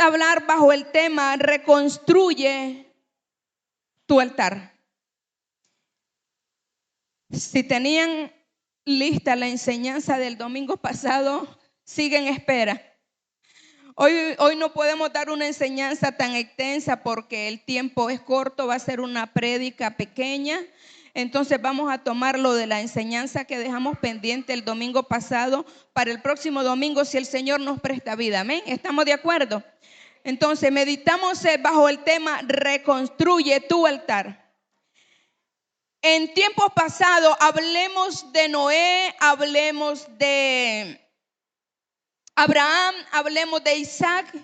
a hablar bajo el tema reconstruye tu altar. Si tenían lista la enseñanza del domingo pasado, sigue en espera. Hoy no podemos dar una enseñanza tan extensa porque el tiempo es corto, va a ser una prédica pequeña. Entonces vamos a tomar lo de la enseñanza que dejamos pendiente el domingo pasado para el próximo domingo, si el Señor nos presta vida. Amén. ¿Estamos de acuerdo? Entonces meditamos bajo el tema reconstruye tu altar. En tiempos pasados hablemos de Noé, hablemos de Abraham, hablemos de Isaac.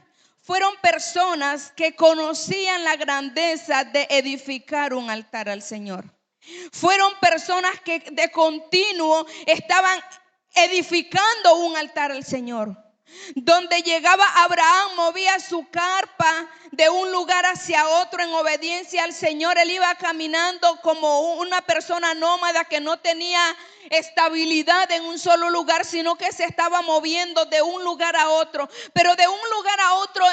Fueron personas que conocían la grandeza de edificar un altar al Señor. Fueron personas que de continuo estaban edificando un altar al Señor. Donde llegaba Abraham, movía su carpa de un lugar hacia otro en obediencia al Señor. Él iba caminando como una persona nómada que no tenía estabilidad en un solo lugar, sino que se estaba moviendo de un lugar a otro. Pero de un lugar a otro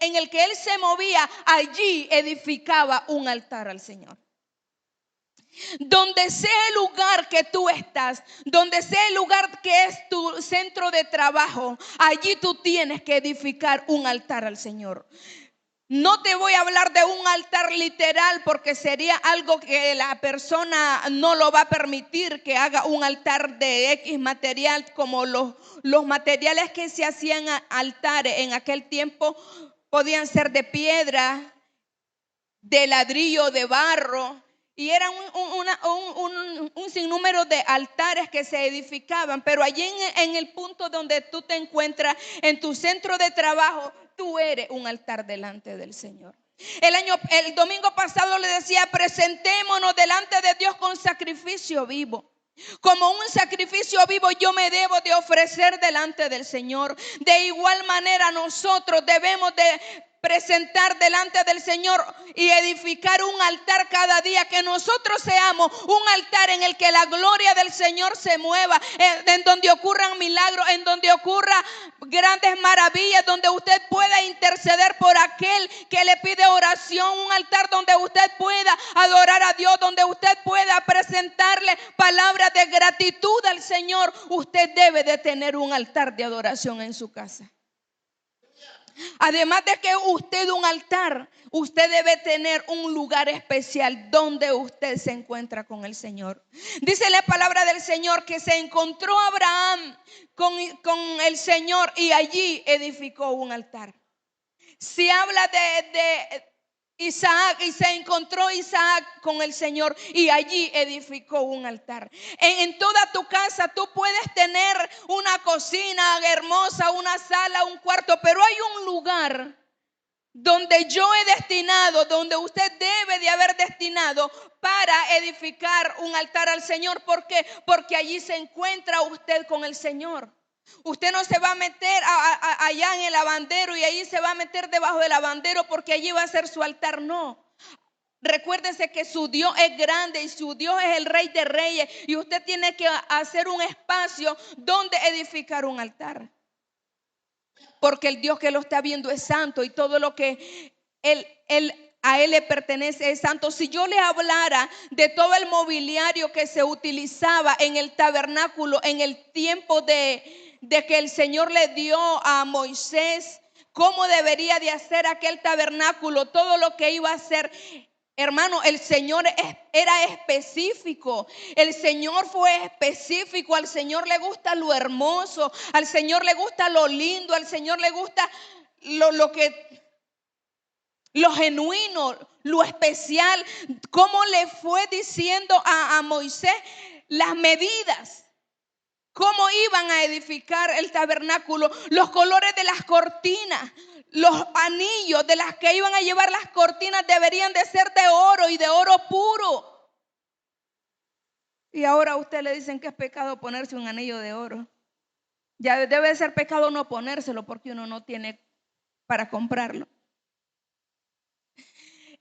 en el que él se movía, allí edificaba un altar al Señor. Donde sea el lugar que tú estás, donde sea el lugar que es tu centro de trabajo, allí tú tienes que edificar un altar al Señor. No te voy a hablar de un altar literal porque sería algo que la persona no lo va a permitir, que haga un altar de X material, como los materiales que se hacían altares en aquel tiempo podían ser de piedra, de ladrillo, de barro. Y eran un sinnúmero de altares que se edificaban. Pero allí en el punto donde tú te encuentras, en tu centro de trabajo, tú eres un altar delante del Señor. El domingo pasado le decía, presentémonos delante de Dios con sacrificio vivo. Como un sacrificio vivo yo me debo de ofrecer delante del Señor. De igual manera nosotros debemos de presentar delante del Señor y edificar un altar cada día, que nosotros seamos un altar en el que la gloria del Señor se mueva, en donde ocurran milagros, en donde ocurra grandes maravillas, donde usted pueda interceder por aquel que le pide oración, un altar donde usted pueda adorar a Dios, donde usted pueda presentarle palabras de gratitud al Señor. Usted debe de tener un altar de adoración en su casa. Además de que usted un altar, usted debe tener un lugar especial donde usted se encuentra con el Señor. Dice la palabra del Señor que se encontró Abraham con el Señor y allí edificó un altar. Si habla de Isaac, y se encontró Isaac con el Señor y allí edificó un altar. En toda tu casa tú puedes tener una cocina hermosa, una sala, un cuarto, pero hay un lugar donde yo he destinado, donde usted debe de haber destinado para edificar un altar al Señor. ¿Por qué? Porque allí se encuentra usted con el Señor. Usted no se va a meter allá en el lavandero y ahí se va a meter debajo del lavandero porque allí va a ser su altar. No. Recuérdese que su Dios es grande y su Dios es el Rey de Reyes, y usted tiene que hacer un espacio donde edificar un altar. Porque el Dios que lo está viendo es santo y todo lo que a Él le pertenece es santo. Si yo le hablara de todo el mobiliario que se utilizaba en el tabernáculo en el tiempo de que el Señor le dio a Moisés cómo debería de hacer aquel tabernáculo, todo lo que iba a hacer, hermano, el Señor era específico. El Señor fue específico. Al Señor le gusta lo hermoso, al Señor le gusta lo lindo, al Señor le gusta lo genuino, lo especial. Como le fue diciendo a Moisés las medidas, cómo iban a edificar el tabernáculo, los colores de las cortinas, los anillos de las que iban a llevar las cortinas deberían de ser de oro y de oro puro. Y ahora a usted le dicen que es pecado ponerse un anillo de oro. Ya debe de ser pecado no ponérselo porque uno no tiene para comprarlo.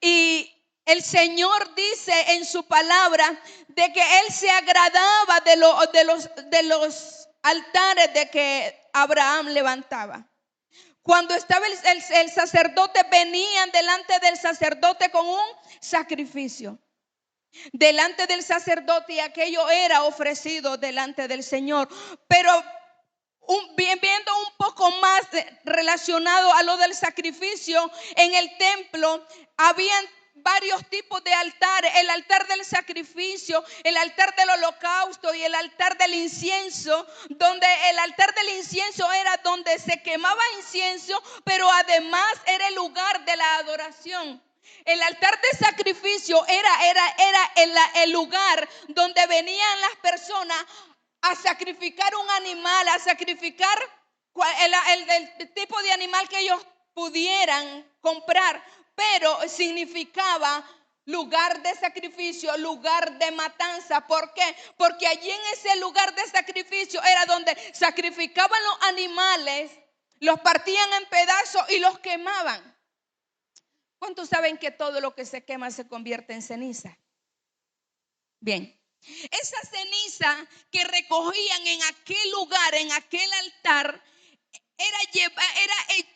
Y el Señor dice en su palabra de que Él se agradaba de los altares de que Abraham levantaba. Cuando estaba el sacerdote, venían delante del sacerdote con un sacrificio. Delante del sacerdote, y aquello era ofrecido delante del Señor. Pero viendo un poco más relacionado a lo del sacrificio, en el templo habían varios tipos de altares: el altar del sacrificio, el altar del holocausto y el altar del incienso, donde el altar del incienso era donde se quemaba incienso, pero además era el lugar de la adoración. El altar de sacrificio era el lugar donde venían las personas a sacrificar un animal, a sacrificar el tipo de animal que ellos pudieran comprar, pero significaba lugar de sacrificio, lugar de matanza. ¿Por qué? Porque allí en ese lugar de sacrificio era donde sacrificaban los animales, los partían en pedazos y los quemaban. ¿Cuántos saben que todo lo que se quema se convierte en ceniza? Bien. Esa ceniza que recogían en aquel lugar, en aquel altar, era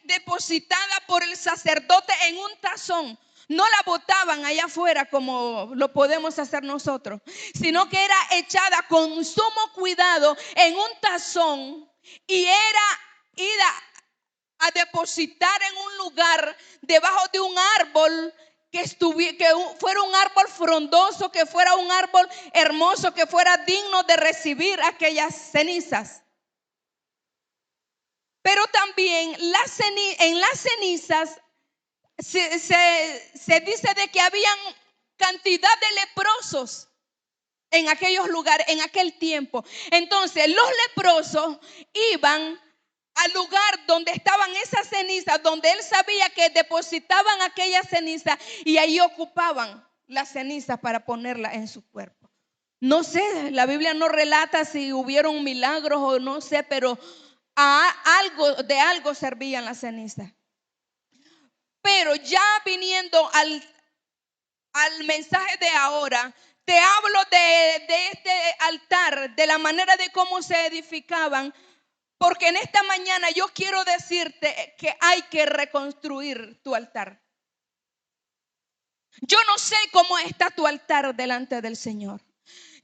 depositada por el sacerdote en un tazón. No la botaban allá afuera como lo podemos hacer nosotros, sino que era echada con sumo cuidado en un tazón y era ida a depositar en un lugar debajo de un árbol que fuera un árbol frondoso, que fuera un árbol hermoso, que fuera digno de recibir aquellas cenizas. Pero también en las cenizas se dice de que habían cantidad de leprosos en aquellos lugares, en aquel tiempo. Entonces los leprosos iban al lugar donde estaban esas cenizas, donde él sabía que depositaban aquellas cenizas, y ahí ocupaban las cenizas para ponerlas en su cuerpo. No sé, la Biblia no relata si hubieron milagros o no sé, pero de algo servían las cenizas. Pero ya viniendo al mensaje de ahora, te hablo de este altar, de la manera de cómo se edificaban. Porque en esta mañana yo quiero decirte que hay que reconstruir tu altar. Yo no sé cómo está tu altar delante del Señor.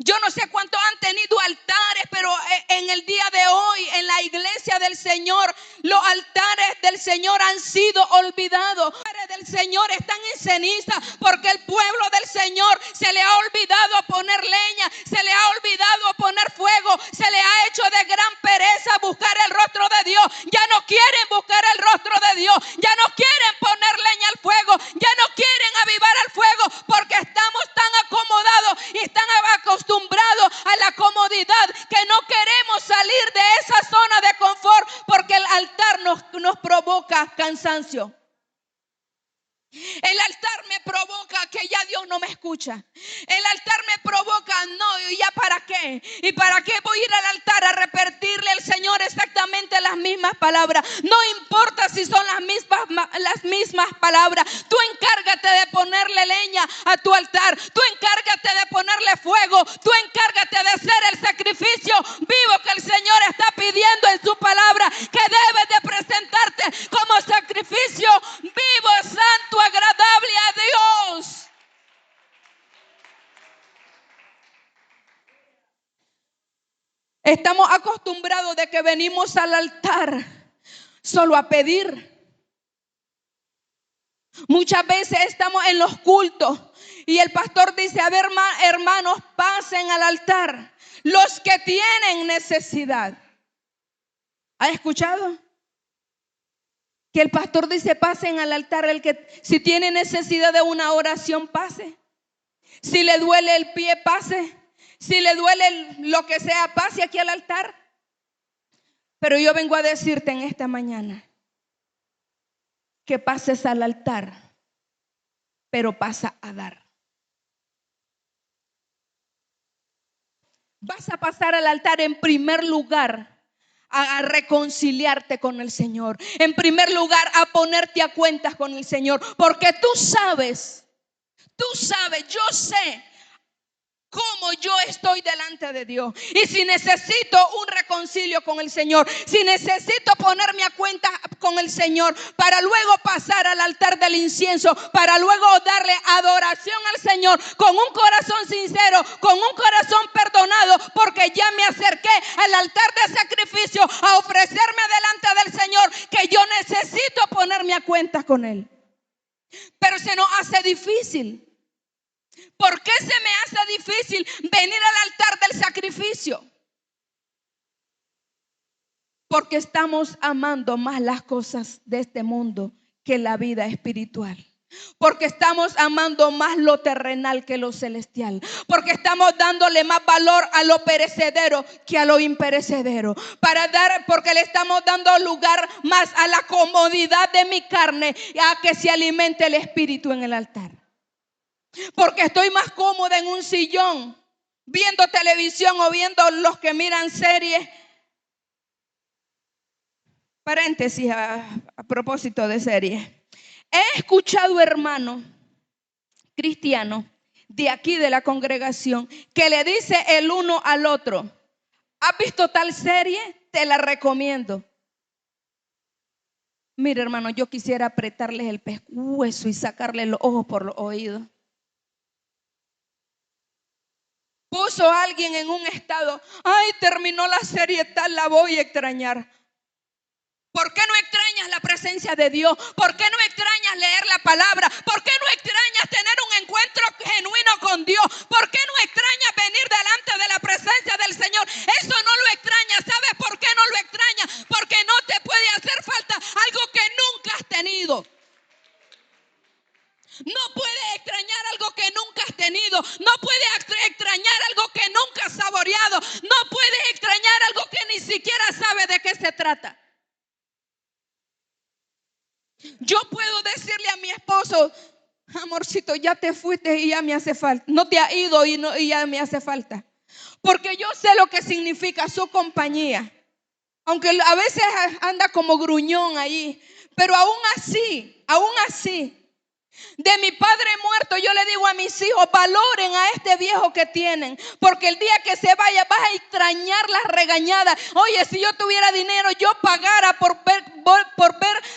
Yo no sé cuántos han tenido altares, pero en el día de hoy, en la iglesia del Señor, los altares del Señor han sido olvidados. Los altares del Señor están en ceniza porque el pueblo del Señor se le ha olvidado poner leña, se le ha olvidado poner fuego, se le ha hecho de gran pereza buscar el rostro de Dios. Ya no quieren buscar el rostro de Dios, ya no quieren poner leña al fuego, ya no quieren avivar el fuego, porque estamos tan acomodados y están acostumbrados a la comodidad que no queremos salir de esa zona de confort, porque el altar nos provoca cansancio. El altar me provoca que ya Dios no me escucha. El altar me provoca, no, ¿y ya para qué? ¿Y para qué voy a ir al altar a repetirle al Señor exactamente las mismas palabras? No importa si son las mismas palabras. Tú encárgate de ponerle leña a tu altar. Tú encárgate de ponerle fuego. Tú encárgate de hacer el sacrificio vivo que el Señor está pidiendo en su palabra, que debes de presentarte como sacrificio vivo, santo, agradable a Dios. Estamos acostumbrados de que venimos al altar solo a pedir. Muchas veces estamos en los cultos y el pastor dice: a ver, hermanos, pasen al altar los que tienen necesidad. ¿Ha escuchado? Que el pastor dice: pasen al altar, el que si tiene necesidad de una oración, pase. Si le duele el pie, pase. Si le duele lo que sea, pase aquí al altar. Pero yo vengo a decirte en esta mañana que pases al altar, pero pasa a dar. Vas a pasar al altar en primer lugar a reconciliarte con el Señor. En primer lugar, a ponerte a cuentas con el Señor. Porque tú sabes, yo sé cómo yo estoy delante de Dios. Y si necesito un reconcilio con el Señor, si necesito ponerme a cuenta con el Señor para luego pasar al altar del incienso, para luego darle adoración al Señor con un corazón sincero, con un corazón perdonado, porque ya me acerqué al altar de sacrificio a ofrecerme delante del Señor, que yo necesito ponerme a cuenta con Él. Pero se nos hace difícil. ¿Por qué se me hace difícil venir al altar del sacrificio? Porque estamos amando más las cosas de este mundo que la vida espiritual. Porque estamos amando más lo terrenal que lo celestial. Porque estamos dándole más valor a lo perecedero que a lo imperecedero. Porque le estamos dando lugar más a la comodidad de mi carne y a que se alimente el espíritu en el altar. Porque estoy más cómoda en un sillón viendo televisión o viendo los que miran series. Paréntesis a propósito de series. He escuchado hermanos cristianos de aquí de la congregación que le dice el uno al otro: ¿has visto tal serie? Te la recomiendo. Mire, hermano, yo quisiera apretarles el pescuezo y sacarle los ojos por los oídos. Puso a alguien en un estado: ay, terminó la serie tal, la voy a extrañar. ¿Por qué no extrañas la presencia de Dios? ¿Por qué no extrañas leer la palabra? ¿Por qué no extrañas tener un encuentro genuino con Dios? ¿Por qué no extrañas venir delante de la presencia del Señor? Eso no lo extrañas. ¿Sabes por qué no lo extrañas? Porque no te puede hacer falta algo que nunca has tenido. No puedes extrañar algo que nunca has tenido. No puedes extrañar algo que nunca has saboreado. No puedes extrañar algo que ni siquiera sabes de qué se trata. Yo puedo decirle a mi esposo: amorcito, ya te fuiste y ya me hace falta. No te ha ido y ya me hace falta. Porque yo sé lo que significa su compañía. Aunque a veces anda como gruñón ahí. Pero aún así, de mi padre muerto, yo le digo a mis hijos: valoren a este viejo que tienen, porque el día que se vaya vas a extrañar las regañadas. Oye, si yo tuviera dinero, yo pagara por ver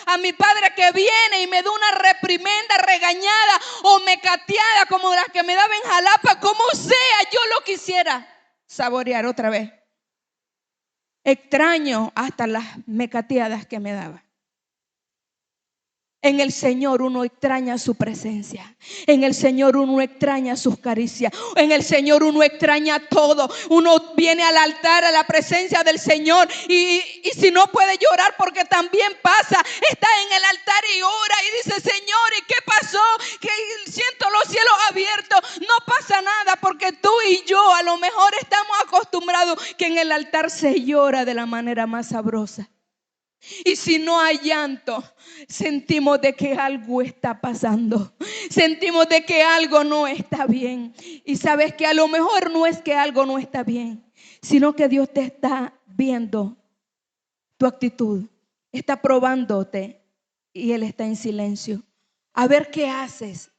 a mi padre que viene y me da una reprimenda, regañada o mecateada como las que me daba en Jalapa. Como sea, yo lo quisiera saborear otra vez. Extraño hasta las mecateadas que me daba. En el Señor uno extraña su presencia. En el Señor uno extraña sus caricias. En el Señor uno extraña todo. Uno viene al altar, a la presencia del Señor. Y si no puede llorar, porque también pasa, está en el altar y ora y dice: Señor, ¿y qué pasó? Que siento los cielos abiertos. No pasa nada, porque tú y yo a lo mejor estamos acostumbrados que en el altar se llora de la manera más sabrosa. Y si no hay llanto, sentimos de que algo está pasando. Sentimos de que algo no está bien. Y sabes que a lo mejor no es que algo no está bien, sino que Dios te está viendo tu actitud, está probándote y Él está en silencio. A ver qué haces.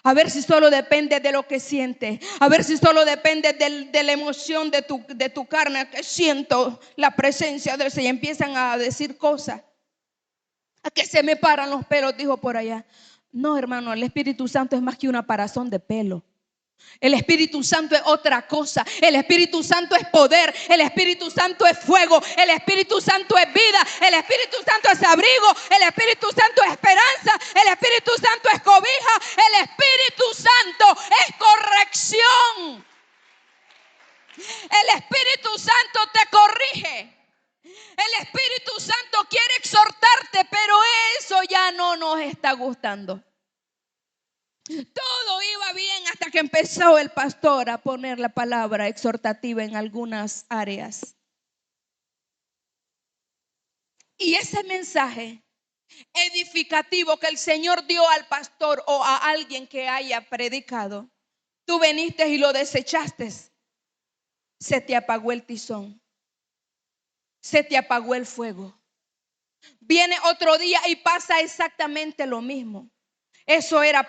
A ver si solo depende de lo que sientes. A ver si solo depende de la emoción de tu carne. Que siento la presencia del Señor. Empiezan a decir cosas. A que se me paran los pelos, dijo por allá. No, hermano, el Espíritu Santo es más que una parazón de pelo. El Espíritu Santo es otra cosa. El Espíritu Santo es poder. El Espíritu Santo es fuego. El Espíritu Santo es vida. El Espíritu Santo es abrigo. El Espíritu Santo es esperanza. El Espíritu Santo es cobija. El Espíritu Santo es corrección. El Espíritu Santo te corrige. El Espíritu Santo quiere exhortarte, pero eso ya no nos está gustando. Todo iba bien hasta que empezó el pastor a poner la palabra exhortativa en algunas áreas. Y ese mensaje edificativo que el Señor dio al pastor o a alguien que haya predicado, tú viniste y lo desechaste. Se te apagó el tizón. Se te apagó el fuego. Viene otro día y pasa exactamente lo mismo. Eso era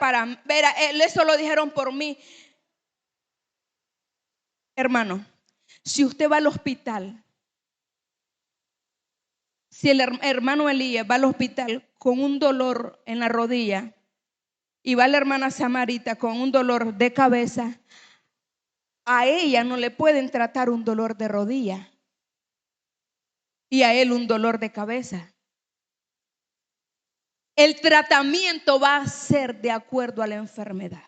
eso lo dijeron por mí. Hermano, si usted va al hospital, si el hermano Elías va al hospital con un dolor en la rodilla y va la hermana Samarita con un dolor de cabeza, a ella no le pueden tratar un dolor de rodilla y a él un dolor de cabeza. El tratamiento va a ser de acuerdo a la enfermedad.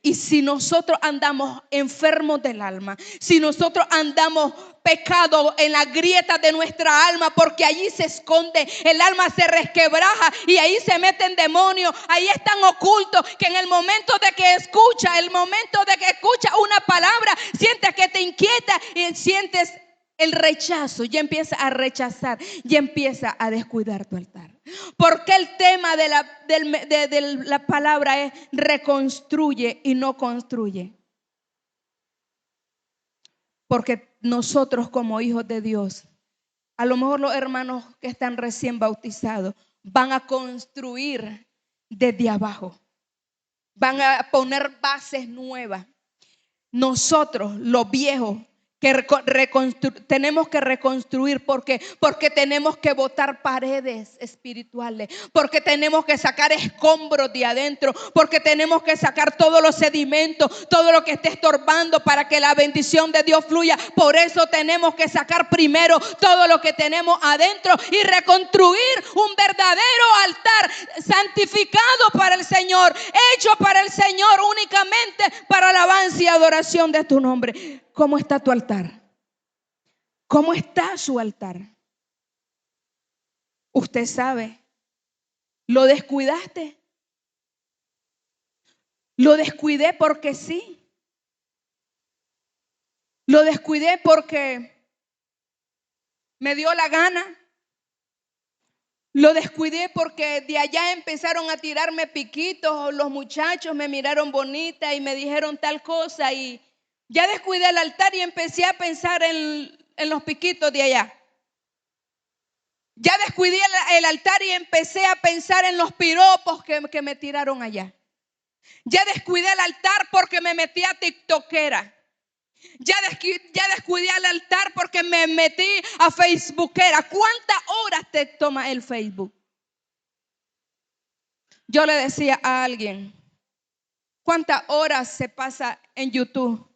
Y si nosotros andamos enfermos del alma, si nosotros andamos pecado en la grieta de nuestra alma, porque allí se esconde, el alma se resquebraja y ahí se meten demonios, ahí están ocultos, que en el momento de que escucha, una palabra, sientes que te inquieta y sientes el rechazo, ya empieza a rechazar, ya empieza a descuidar tu altar. Porque el tema de la palabra es reconstruye y no construye. Porque nosotros como hijos de Dios, a lo mejor los hermanos que están recién bautizados van a construir desde abajo, van a poner bases nuevas. Nosotros, los viejos, tenemos que reconstruir porque tenemos que botar paredes espirituales, porque tenemos que sacar escombros de adentro, porque tenemos que sacar todos los sedimentos, todo lo que esté estorbando para que la bendición de Dios fluya. Por eso tenemos que sacar primero todo lo que tenemos adentro y reconstruir un verdadero altar santificado para el Señor, hecho para el Señor únicamente para alabanza y adoración de tu nombre. ¿Cómo está tu altar? ¿Cómo está su altar? Usted sabe, ¿lo descuidaste? Lo descuidé porque sí. Lo descuidé porque me dio la gana. Lo descuidé porque de allá empezaron a tirarme piquitos. Los muchachos me miraron bonita y me dijeron tal cosa y ya descuidé el altar y empecé a pensar en los piquitos de allá. Ya descuidé el altar y empecé a pensar en los piropos que me tiraron allá. Ya descuidé el altar porque me metí a tiktokera. Ya descuidé el altar porque me metí a facebookera. ¿Cuántas horas te toma el Facebook? Yo le decía a alguien, ¿cuántas horas se pasa en YouTube?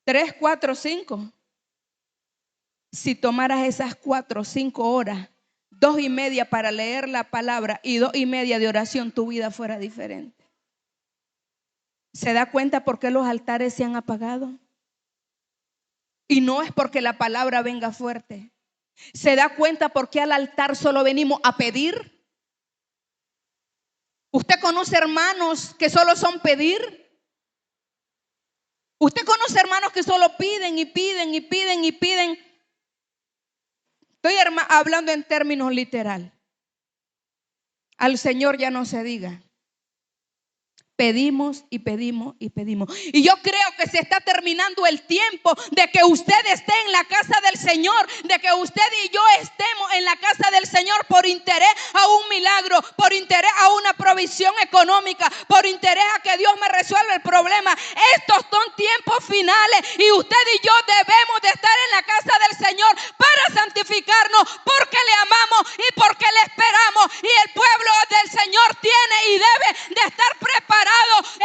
3, 4, 5. Si tomaras esas 4 o 5 horas, 2:30 para leer la palabra y 2:30 de oración, tu vida fuera diferente. ¿Se da cuenta por qué los altares se han apagado? Y no es porque la palabra venga fuerte. ¿Se da cuenta por qué al altar solo venimos a pedir? ¿Usted conoce hermanos que solo son pedir? ¿Usted conoce hermanos que solo piden y piden y piden y piden? Estoy hablando en términos literal. Al Señor ya no se diga. Pedimos y pedimos y pedimos. Y yo creo que se está terminando el tiempo de que usted esté en la casa del Señor, de que usted y yo estemos en la casa del Señor por interés a un milagro, por interés a una provisión económica, por interés a que Dios me resuelva el problema. Estos son tiempos finales y usted y yo debemos de estar en la casa del Señor para santificarnos, porque le amamos y porque le esperamos. Y el pueblo del Señor tiene y debe de estar preparado,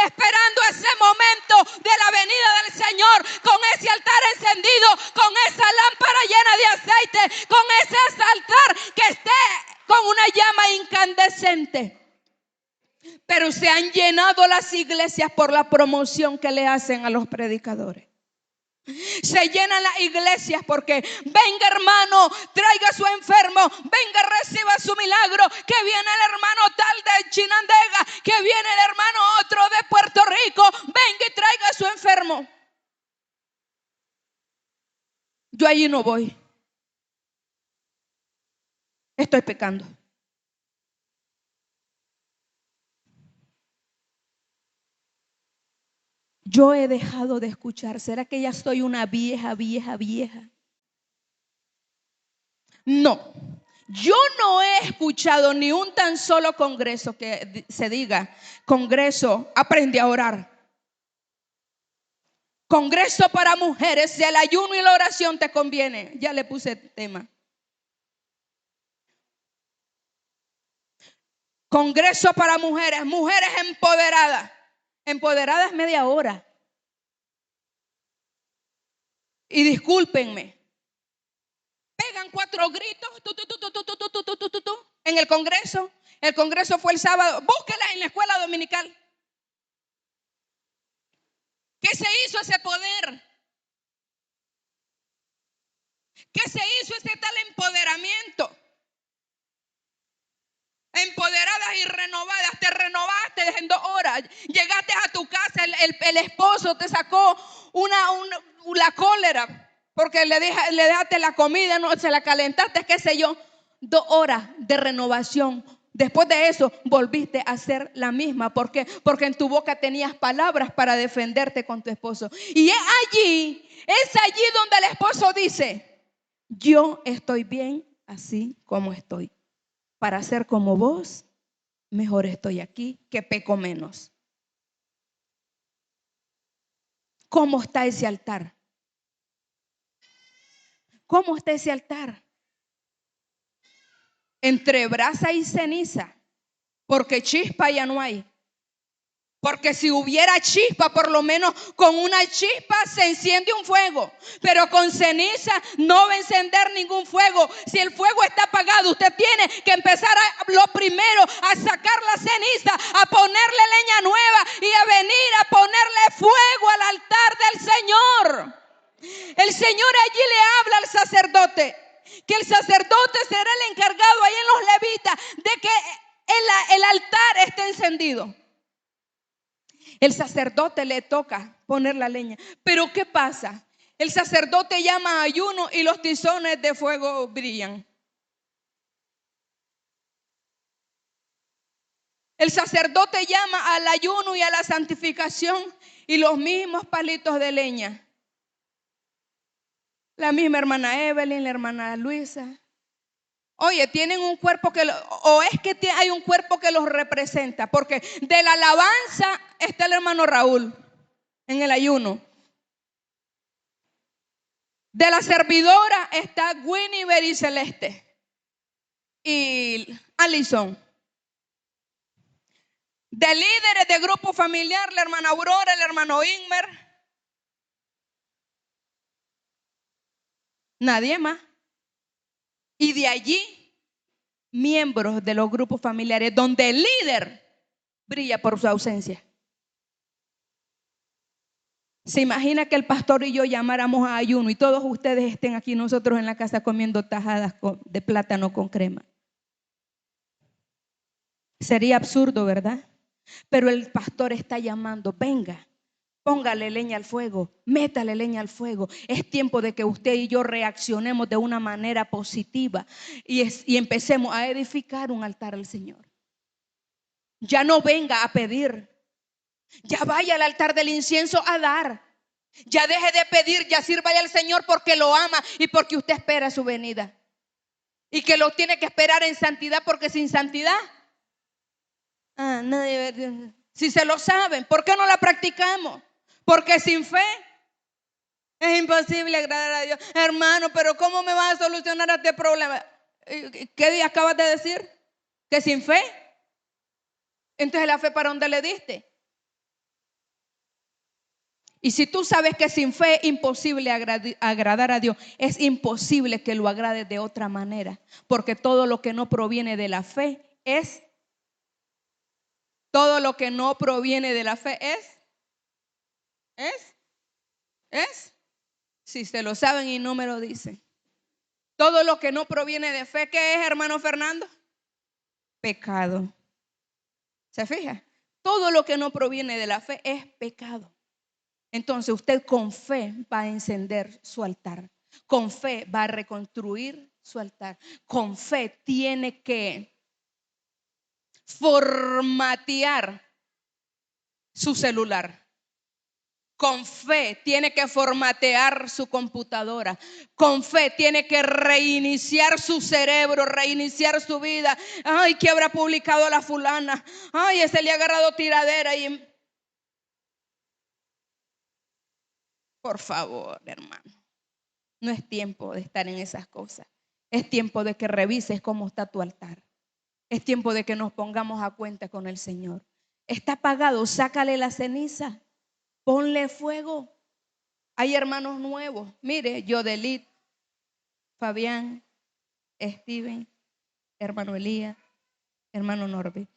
esperando ese momento de la venida del Señor, con ese altar encendido, con esa lámpara llena de aceite, con ese altar que esté con una llama incandescente. Pero se han llenado las iglesias por la promoción que le hacen a los predicadores. Se llenan las iglesias porque venga hermano, traiga su enfermo, venga reciba su milagro, que viene el hermano tal de Chinandega, que viene el hermano otro de Puerto Rico, venga y traiga su enfermo. Yo allí no voy. Estoy pecando. Yo he dejado de escuchar. ¿Será que ya soy una vieja? No. Yo no he escuchado ni un tan solo congreso que se diga, congreso, aprende a orar. Congreso para mujeres, si el ayuno y la oración te conviene. Ya le puse tema. Congreso para mujeres, mujeres empoderadas. Empoderadas media hora. Y discúlpenme, pegan 4 gritos en el Congreso. El Congreso fue el sábado. Búsquela en la escuela dominical. ¿Qué se hizo ese poder? ¿Qué se hizo ese tal empoderamiento? Empoderadas y renovadas. Te renovaste en 2 horas. Llegaste a tu casa, el esposo te sacó la cólera porque le dejaste la comida, no se la calentaste, qué sé yo. 2 horas de renovación. Después de eso volviste a ser la misma. ¿Por qué? Porque en tu boca tenías palabras para defenderte con tu esposo. Y es allí donde el esposo dice: yo estoy bien así como estoy. Para ser como vos, mejor estoy aquí, que peco menos. ¿Cómo está ese altar? ¿Cómo está ese altar? Entre brasa y ceniza, porque chispa ya no hay. Porque si hubiera chispa, por lo menos con una chispa se enciende un fuego. Pero con ceniza no va a encender ningún fuego. Si el fuego está apagado, usted tiene que empezar lo primero a sacar la ceniza, a ponerle leña nueva y a venir a ponerle fuego al altar del Señor. El Señor allí le habla al sacerdote, que el sacerdote será el encargado ahí en los levitas de que el altar esté encendido. El sacerdote le toca poner la leña. Pero ¿qué pasa? El sacerdote llama a ayuno y los tizones de fuego brillan. El sacerdote llama al ayuno y a la santificación y los mismos palitos de leña. La misma hermana Evelyn, la hermana Luisa. Oye, tienen un cuerpo o es que hay un cuerpo que los representa, porque de la alabanza está el hermano Raúl en el ayuno. De la servidora está Winnie y Celeste y Alison. De líderes de grupo familiar, la hermana Aurora, el hermano Inmer. Nadie más. Y de allí, miembros de los grupos familiares, donde el líder brilla por su ausencia. ¿Se imagina que el pastor y yo llamáramos a ayuno y todos ustedes estén aquí, nosotros en la casa comiendo tajadas de plátano con crema? Sería absurdo, ¿verdad? Pero el pastor está llamando: venga, póngale leña al fuego, métale leña al fuego. Es tiempo de que usted y yo reaccionemos de una manera positiva y empecemos a edificar un altar al Señor. Ya no venga a pedir, ya vaya al altar del incienso a dar. Ya deje de pedir, ya sírvale al Señor porque lo ama y porque usted espera su venida. Y que lo tiene que esperar en santidad, porque sin santidad, nadie. Si se lo saben, ¿por qué no la practicamos? Porque sin fe es imposible agradar a Dios. Hermano, pero ¿cómo me vas a solucionar este problema? ¿Qué día acabas de decir? ¿Que sin fe? Entonces, ¿la fe para dónde le diste? Y si tú sabes que sin fe es imposible agradar a Dios, es imposible que lo agrades de otra manera, porque todo lo que no proviene de la fe es, todo lo que no proviene de la fe es, si se lo saben y no me lo dicen. Todo lo que no proviene de fe, ¿qué es, hermano Fernando? Pecado. ¿Se fija? Todo lo que no proviene de la fe es pecado. Entonces usted con fe va a encender su altar. Con fe va a reconstruir su altar. Con fe tiene que formatear su celular. Con fe tiene que formatear su computadora. Con fe tiene que reiniciar su cerebro, reiniciar su vida. Ay, ¿qué habrá publicado la fulana? Ay, ese le ha agarrado tiradera y Por favor, hermano. No es tiempo de estar en esas cosas. Es tiempo de que revises cómo está tu altar. Es tiempo de que nos pongamos a cuenta con el Señor. Está apagado, sácale la ceniza, ponle fuego. Hay hermanos nuevos. Mire, Yodelit, Fabián, Steven, hermano Elías, hermano Norby.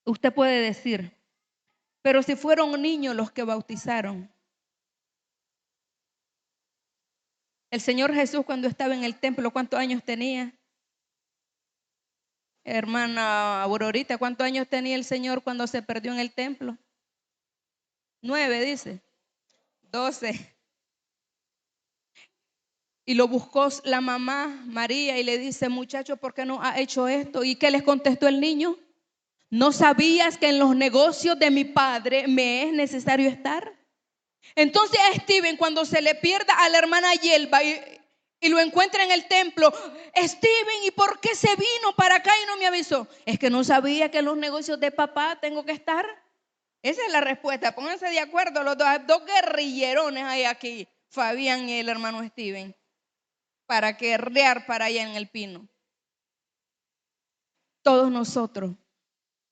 Usted puede decir, pero si fueron niños los que bautizaron. El Señor Jesús cuando estaba en el templo, ¿cuántos años tenía? Hermana Aurorita, ¿cuántos años tenía el Señor cuando se perdió en el templo? 9, dice. 12. Y lo buscó la mamá María y le dice, muchacho, ¿por qué no ha hecho esto? ¿Y qué les contestó el niño? ¿No sabías que en los negocios de mi padre me es necesario estar? Entonces a Steven, cuando se le pierda a la hermana Yelba y lo encuentra en el templo, Steven, ¿y por qué se vino para acá y no me avisó? Es que no sabía que en los negocios de papá tengo que estar. Esa es la respuesta. Pónganse de acuerdo, los dos guerrillerones hay aquí, Fabián y el hermano Steven, para guerrear para allá en el pino. Todos nosotros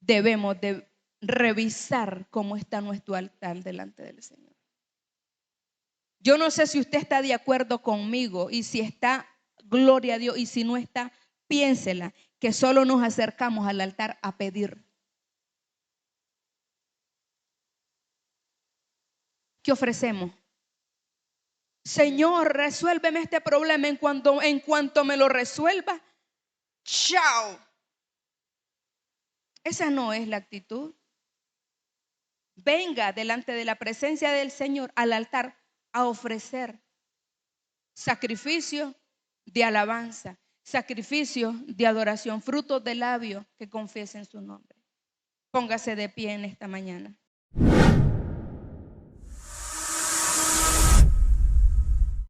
debemos de revisar cómo está nuestro altar delante del Señor. Yo no sé si usted está de acuerdo conmigo y si está, gloria a Dios, y si no está, piénsela, que solo nos acercamos al altar a pedir. ¿Qué ofrecemos? Señor, resuélveme este problema en cuanto me lo resuelva. Chao. Esa no es la actitud. Venga delante de la presencia del Señor al altar a ofrecer sacrificio de alabanza, sacrificio de adoración, frutos de labio que confiesen su nombre. Póngase de pie en esta mañana.